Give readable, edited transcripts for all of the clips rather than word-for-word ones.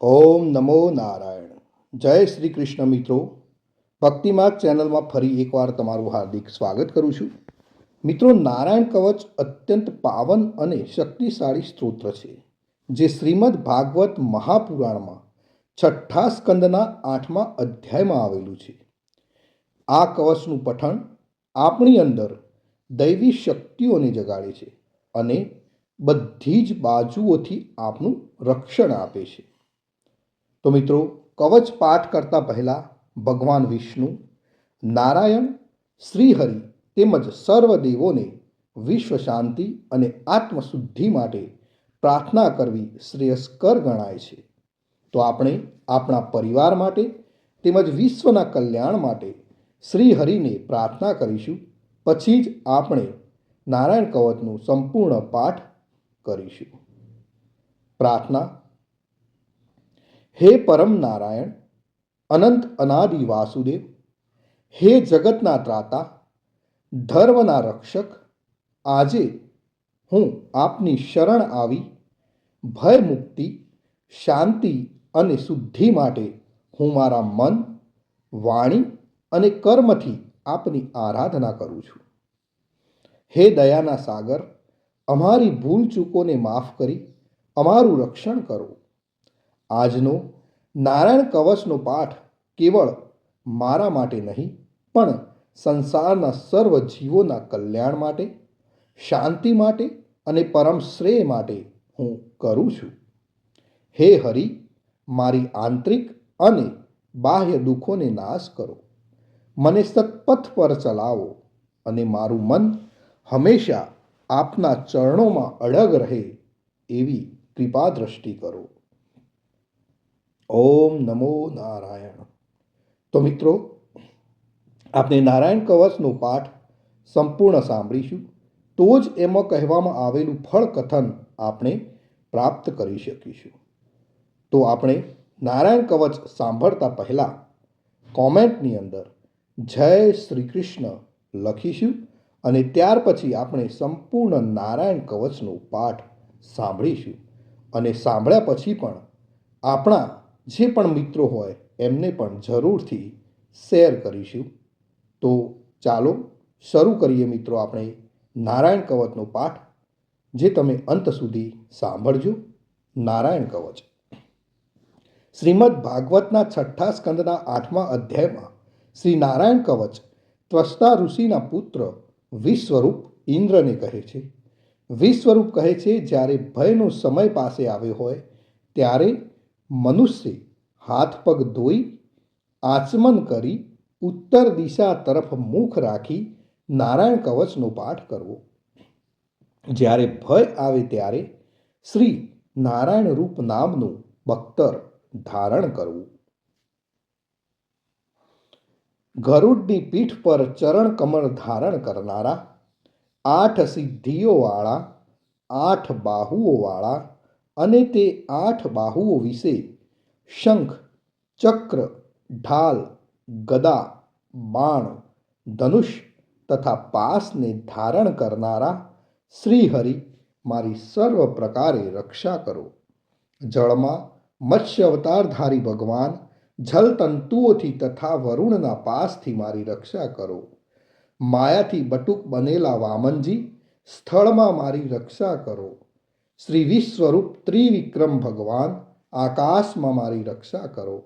ઓમ નમો નારાયણ. જય શ્રી કૃષ્ણ મિત્રો. ભક્તિમાર્ગ ચેનલમાં ફરી એકવાર તમારું હાર્દિક સ્વાગત કરું છું. મિત્રો, નારાયણ કવચ અત્યંત પાવન અને શક્તિશાળી સ્તોત્ર છે, જે શ્રીમદ ભાગવત મહાપુરાણમાં છઠ્ઠા સ્કંદના 8મા અધ્યાયમાં આવેલું છે. આ કવચનું પઠન આપણી અંદર દૈવી શક્તિઓને જગાડે છે અને બધી જ બાજુઓથી આપણું રક્ષણ આપે છે. તો મિત્રો, કવચ પાઠ કરતા પહેલાં ભગવાન વિષ્ણુ, નારાયણ, શ્રીહરિ તેમજ સર્વ દેવોને વિશ્વ શાંતિ અને આત્મશુદ્ધિ માટે પ્રાર્થના કરવી શ્રેયસ્કર ગણાય છે. તો આપણે આપણા પરિવાર માટે તેમજ વિશ્વના કલ્યાણ માટે શ્રીહરિને પ્રાર્થના કરીશું. પછી જ આપણે નારાયણ કવચનું સંપૂર્ણ પાઠ કરીશું. પ્રાર્થના. હે પરમ નારાયણ, અનંત અનાદિ વાસુદેવ, હે જગતના ત્રાતા, ધર્મના રક્ષક, આજે હું આપની શરણ આવી ભય મુક્તિ, શાંતિ અને શુદ્ધિ માટે હું મારા મન, વાણી અને કર્મથી આપની આરાધના કરું છું. હે દયાના સાગર, અમારી ભૂલ ચૂકોને માફ કરી અમારું રક્ષણ કરો. આજનો નારાયણ કવચનો પાઠ કેવળ મારા માટે નહીં, પણ સંસારના સર્વ જીવોના કલ્યાણ માટે, શાંતિ માટે અને પરમ શ્રેય માટે હું કરું છું. હે હરિ, મારી આંતરિક અને બાહ્ય દુઃખોને નાશ કરો, મને સત્પથ પર ચલાવો અને મારું મન હંમેશા આપના ચરણોમાં અડગ રહે એવી કૃપા દ્રષ્ટિ કરો. ઓમ નમો નારાયણ. તો મિત્રો, આપણે નારાયણ કવચનો પાઠ સંપૂર્ણ સાંભળીશું, તો જ એમાં કહેવામાં આવેલું ફળ કથન આપણે પ્રાપ્ત કરી શકીશું. તો આપણે નારાયણ કવચ સાંભળતા પહેલાં કોમેન્ટની અંદર જય શ્રી કૃષ્ણ લખીશું અને ત્યાર પછી આપણે સંપૂર્ણ નારાયણ કવચનો પાઠ સાંભળીશું. અને સાંભળ્યા પછી પણ આપણા જે પણ મિત્રો હોય એમને પણ જરૂરથી શેર કરીશું. તો ચાલો શરૂ કરીએ મિત્રો આપણે નારાયણ કવચનો પાઠ, જે તમે અંત સુધી સાંભળજો. નારાયણ કવચ. શ્રીમદ ભાગવતના છઠ્ઠા સ્કંદના 8મા અધ્યાયમાં શ્રી નારાયણ કવચ ત્વષ્ટા ઋષિના પુત્ર વિશ્વરૂપ ઇન્દ્રને કહે છે. વિશ્વરૂપ કહે છે, જ્યારે ભયનો સમય પાસે આવ્યો હોય ત્યારે મનુષ્ય હાથ પગ ધોઈ આચમન કરી ઉત્તર દિશા તરફ મુખ રાખી નારાયણ કવચનો પાઠ કરવો. જ્યારે ભય આવે ત્યારે શ્રી નારાયણ રૂપ નામનું બખ્તર ધારણ કરવું. ગરુડની પીઠ પર ચરણ કમળ ધારણ કરનારા, 8 સિદ્ધિઓવાળા, 8 બાહુઓવાળા અને તે 8 બાહુઓ વિશે શંખ, ચક્ર, ઢાલ, ગદા, બાણ, ધનુષ તથા પાસને ધારણ કરનારા શ્રીહરિ, મારી સર્વ પ્રકારે રક્ષા કરો. જળમાં મત્સ્ય અવતારધારી ભગવાન, જલતંતુઓથી તથા વરુણના પાસથી મારી રક્ષા કરો. માયાથી બટુક બનેલા વામનજી, સ્થળમાં મારી રક્ષા કરો. શ્રી વિશ્વરૂપ ત્રિવિક્રમ ભગવાન, આકાશમાં મારી રક્ષા કરો.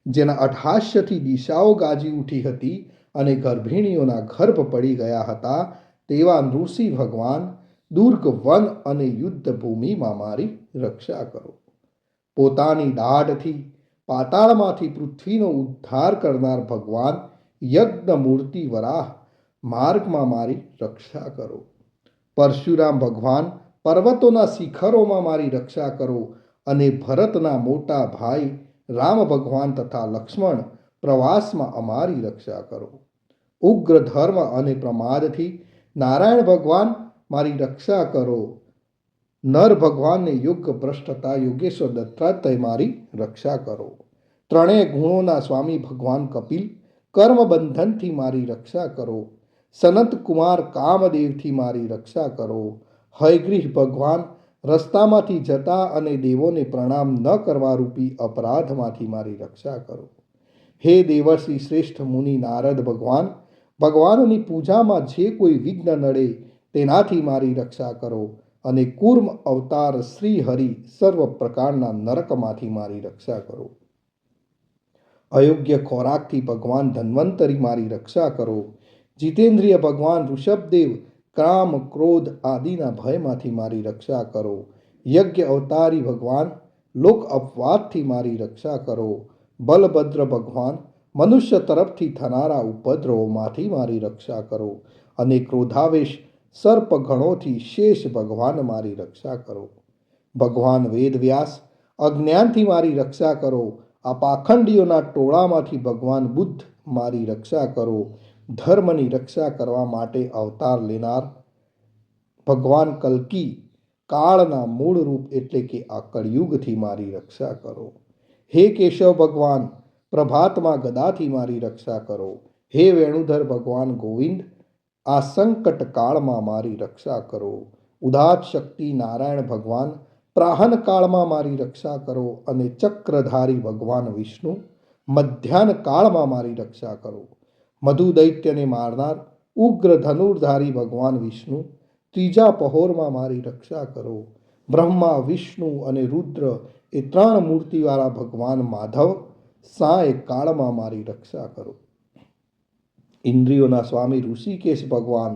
જેના અઠહાસ્યથી દિશાઓ ગાજી ઉઠી હતી અને ગર્ભિણીઓના ગર્ભ પડી ગયા હતા, તેવા ઋષિ ભગવાન, દુર્ગ વન અને યુદ્ધ ભૂમિમાં મારી રક્ષા કરો. પોતાની દાઢથી પાતાળમાંથી પૃથ્વીનો ઉદ્ધાર કરનાર ભગવાન, યજ્ઞ મૂર્તિ વરાહ, માર્ગમાં મારી રક્ષા કરો. પરશુરામ ભગવાન, પર્વતોના શિખરોમાં મારી રક્ષા કરો. અને ભરતના મોટા ભાઈ રામ ભગવાન તથા લક્ષ્મણ, પ્રવાસમાં અમારી રક્ષા કરો. ઉગ્ર ધર્મ અને પ્રમાદથી નારાયણ ભગવાન, મારી રક્ષા કરો. નર ભગવાનને યોગ ભ્રષ્ટતા યોગેશ્વર દત્તાત્રેય, મારી રક્ષા કરો. ત્રણેય ગુણોના સ્વામી ભગવાન કપિલ, કર્મબંધનથી મારી રક્ષા કરો. સનત કુમાર કામદેવથી મારી રક્ષા કરો. હયગ્રીવ ભગવાન, રસ્તામાંથી જતા અને દેવોને પ્રણામ ન કરવા રૂપી અપરાધમાંથી મારી રક્ષા કરો. હે દેવર્ષિ શ્રેષ્ઠ મુનિ નારદ ભગવાન, ભગવાનની પૂજામાં જે કોઈ વિઘ્ન નડે તેનાથી મારી રક્ષા કરો. અને કૂર્મ અવતાર શ્રી હરિ સર્વ પ્રકારના નરકમાંથી મારી રક્ષા કરો. અયોગ્ય ખોરાકથી ભગવાન ધન્વંતરી મારી રક્ષા કરો. જીતેન્દ્રિય ભગવાન ઋષભદેવ કામ ક્રોધ આદિના ભયમાંથી મારી રક્ષા કરો. યજ્ઞ અવતારી ભગવાન લોક અપવાદથી મારી રક્ષા કરો. બલભદ્ર ભગવાન મનુષ્ય તરફથી થનારા ઉપદ્રવોમાંથી મારી રક્ષા કરો. અને ક્રોધાવેશ સર્પ ગણોથી શેષ ભગવાન મારી રક્ષા કરો. ભગવાન વેદવ્યાસ અજ્ઞાનથી મારી રક્ષા કરો. આ પાખંડીઓના ટોળામાંથી ભગવાન બુદ્ધ મારી રક્ષા કરો. ધર્મની રક્ષા કરવા માટે અવતાર લેનાર ભગવાન કલ્કી કાળના મૂળ રૂપ એટલે કે આ કળિયુગથી મારી રક્ષા કરો. હે કેશવ ભગવાન પ્રભાતમાં ગદાથી મારી રક્ષા કરો. હે વેણુધર ભગવાન ગોવિંદ આ સંકટ કાળમાં મારી રક્ષા કરો. ઉદાત શક્તિ નારાયણ ભગવાન પ્રાહન કાળમાં મારી રક્ષા કરો. અને ચક્રધારી ભગવાન વિષ્ણુ મધ્યાહન કાળમાં મારી રક્ષા કરો. મધુ દૈત્યને મારનાર ઉગ્ર ધનુર્ધારી ભગવાન વિષ્ણુ ત્રીજા પહોરમાં મારી રક્ષા કરો. બ્રહ્મા વિષ્ણુ અને રુદ્ર એ ત્રણ મૂર્તિવાળા ભગવાન માધવ સાય કાળમાં મારી રક્ષા કરો. ઇન્દ્રિયોના સ્વામી ઋષિકેશ ભગવાન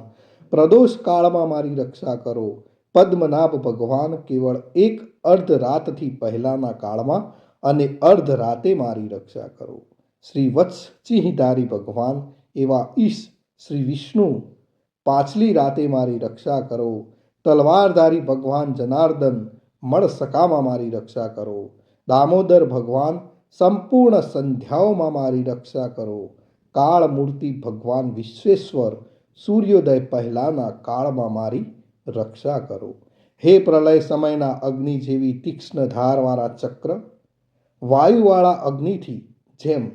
પ્રદોષ કાળમાં મારી રક્ષા કરો. પદ્મનાભ ભગવાન કેવળ એક અર્ધ રાતથી પહેલાના કાળમાં અને અર્ધ રાતે મારી રક્ષા કરો. શ્રી વત્સ ચિહ્નધારી ભગવાન એવા ઈશ શ્રી વિષ્ણુ પાછલી રાતે મારી રક્ષા કરો. તલવારધારી ભગવાન જનાર્દન મળ સકામાં મારી રક્ષા કરો. દામોદર ભગવાન સંપૂર્ણ સંધ્યાઓમાં મારી રક્ષા કરો. કાળ મૂર્તિ ભગવાન વિશ્વેશ્વર સૂર્યોદય પહેલાના કાળમાં મારી રક્ષા કરો. હે પ્રલય સમયના અગ્નિ જેવી તીક્ષ્ણ ધારવાળા ચક્ર વાયુવાળા અગ્નિથી જેમ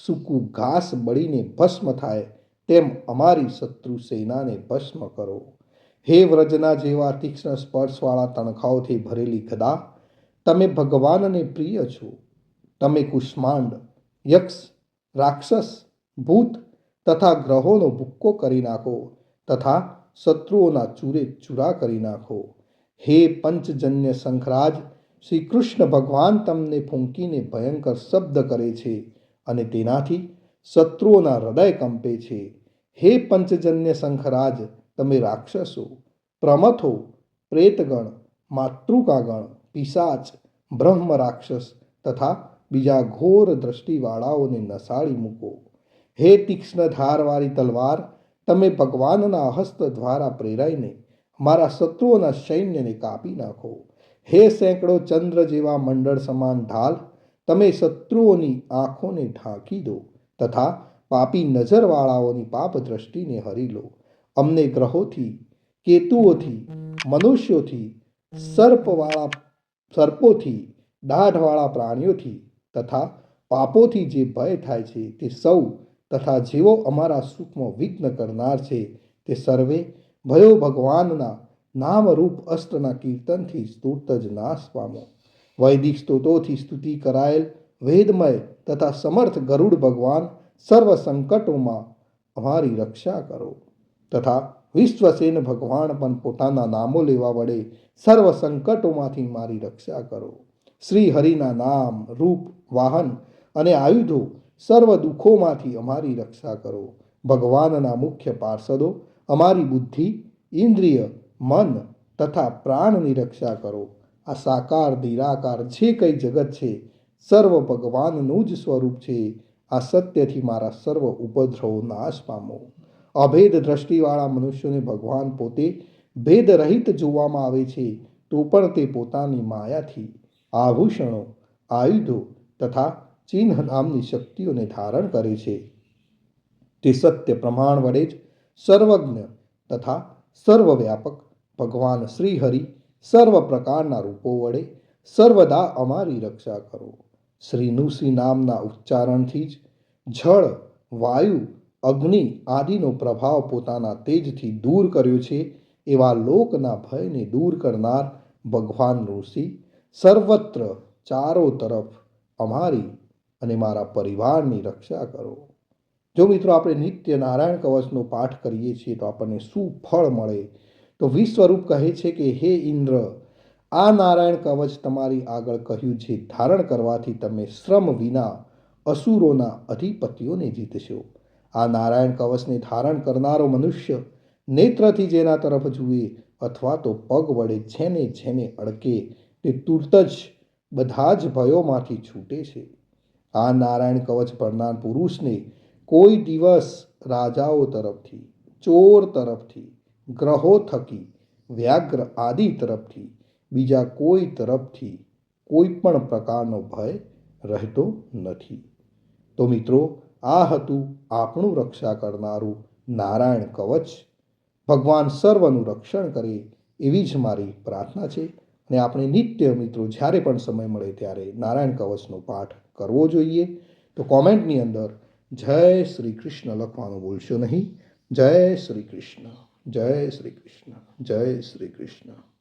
સૂકું ઘાસ બળીને ભસ્મ થાય તેમ અમારી શત્રુ સેનાને ભસ્મ કરો. હે વ્રજના જેવા તીક્ષ્ણ સ્પર્શવાળા તણખાઓથી ભરેલી ગદા તમે ભગવાનને પ્રિય છો. તમે કુષ્માંડ યક્ષ રાક્ષસ ભૂત તથા ગ્રહોનો ભૂક્કો કરી નાખો તથા શત્રુઓના ચૂરે ચૂરા કરી નાખો. હે પંચજન્ય શંખરાજ શ્રી કૃષ્ણ ભગવાન તમને ફૂંકીને ભયંકર શબ્દ કરે છે અને તેનાથી શત્રુઓના હૃદય કંપે છે. હે પંચજન્ય શંખરાજ તમે રાક્ષસો પ્રમથો પ્રેતગણ માતૃકાગણ પિશાચ બ્રહ્મ રાક્ષસ તથા બીજા ઘોર દ્રષ્ટિવાળાઓને નસાડી મૂકો. હે તીક્ષ્ણ ધારવાળી તલવાર તમે ભગવાનના હસ્ત દ્વારા પ્રેરાઈને મારા શત્રુઓના સૈન્યને કાપી નાખો. હે સેંકડો ચંદ્ર જેવા મંડળ સમાન ઢાલ તમે શત્રુઓની આંખોને ઢાંકી દો તથા પાપી નજરવાળાઓની પાપ દ્રષ્ટિને હરી લો. અમને ગ્રહોથી કેતુઓથી મનુષ્યોથી સર્પોથી દાઢવાળા પ્રાણીઓથી તથા પાપોથી જે ભય થાય છે તે સૌ તથા જેઓ અમારા સુખમાં વિઘ્ન કરનાર છે તે સર્વે ભયો ભગવાનના નામરૂપ અસ્ત્રના કીર્તનથી સ્તુત જ નાશ પામો. વૈદિક સ્તોત્રોથી સ્તુતિ કરાયેલ વેદમય તથા સમર્થ ગરુડ ભગવાન સર્વ સંકટોમાં અમારી રક્ષા કરો તથા વિશ્વસેન ભગવાન પણ પોતાના નામો લેવા વડે સર્વ સંકટોમાંથી મારી રક્ષા કરો. શ્રી હરિના નામ રૂપ વાહન અને આયુધો સર્વ દુઃખોમાંથી અમારી રક્ષા કરો. ભગવાનના મુખ્ય પાર્ષદો અમારી બુદ્ધિ ઇન્દ્રિય મન તથા પ્રાણની રક્ષા કરો. આ સાકાર નિરાકાર જે કંઈ જગત છે સર્વ ભગવાનનું જ સ્વરૂપ છે. આ સત્યથી મારા સર્વ ઉપદ્રવો નાશ પામો. અભેદ દ્રષ્ટિવાળા મનુષ્યોને ભગવાન પોતે ભેદરહિત જોવામાં આવે છે તો પણ તે પોતાની માયાથી આભૂષણો આયુધો તથા ચિહ્ન નામની શક્તિઓને ધારણ કરે છે. તે સત્ય પ્રમાણ વડે જ સર્વજ્ઞ તથા સર્વવ્યાપક ભગવાન શ્રી હરિ સર્વ પ્રકારના રૂપો વડે સર્વદા અમારી રક્ષા કરો. શ્રી નુશ્રી નામના ઉચ્ચારણથી જ જળ વાયુ અગ્નિ આદિનો પ્રભાવ પોતાના તેજથી દૂર કર્યો છે. એવા લોકના ભયને દૂર કરનાર ભગવાન ઋષિ સર્વત્ર ચારો તરફ અમારી અને મારા પરિવારની રક્ષા કરો. જો મિત્રો આપણે નિત્ય નારાયણ કવચનો પાઠ કરીએ છીએ તો આપણને શું ફળ મળે? તો વિશ્વરૂપ કહે છે કે હે ઇન્દ્ર, આ નારાયણ કવચ તમારી આગળ કહ્યું છે ધારણ કરવાથી તમે શ્રમ વિના અસુરોના અધિપતિઓને જીતશો. આ નારાયણ કવચને ધારણ કરનારો મનુષ્ય નેત્રથી જેના તરફ જુએ અથવા તો પગ વડે જેને જેને અડકે તે તુરત જ બધા જ ભયોમાંથી છૂટે છે. આ નારાયણ કવચ ભરનાર પુરુષને કોઈ દિવસ રાજાઓ તરફથી, ચોર તરફથી, ગ્રહો થકી, વ્યાઘ્ર આદિ તરફથી, બીજા કોઈ તરફથી કોઈ પણ પ્રકારનો ભય રહેતો નથી. તો મિત્રો, આ હતું આપણું રક્ષા કરનારું નારાયણ કવચ. ભગવાન સર્વનું રક્ષણ કરે એવી જ મારી પ્રાર્થના છે. અને આપણે નિત્ય મિત્રો જ્યારે પણ સમય મળે ત્યારે નારાયણ કવચનો પાઠ કરવો જોઈએ. તો કોમેન્ટની અંદર જય શ્રી કૃષ્ણ લખવાનું ભૂલશો નહીં. જય શ્રી કૃષ્ણ, જય શ્રી કૃષ્ણ, જય શ્રી કૃષ્ણ.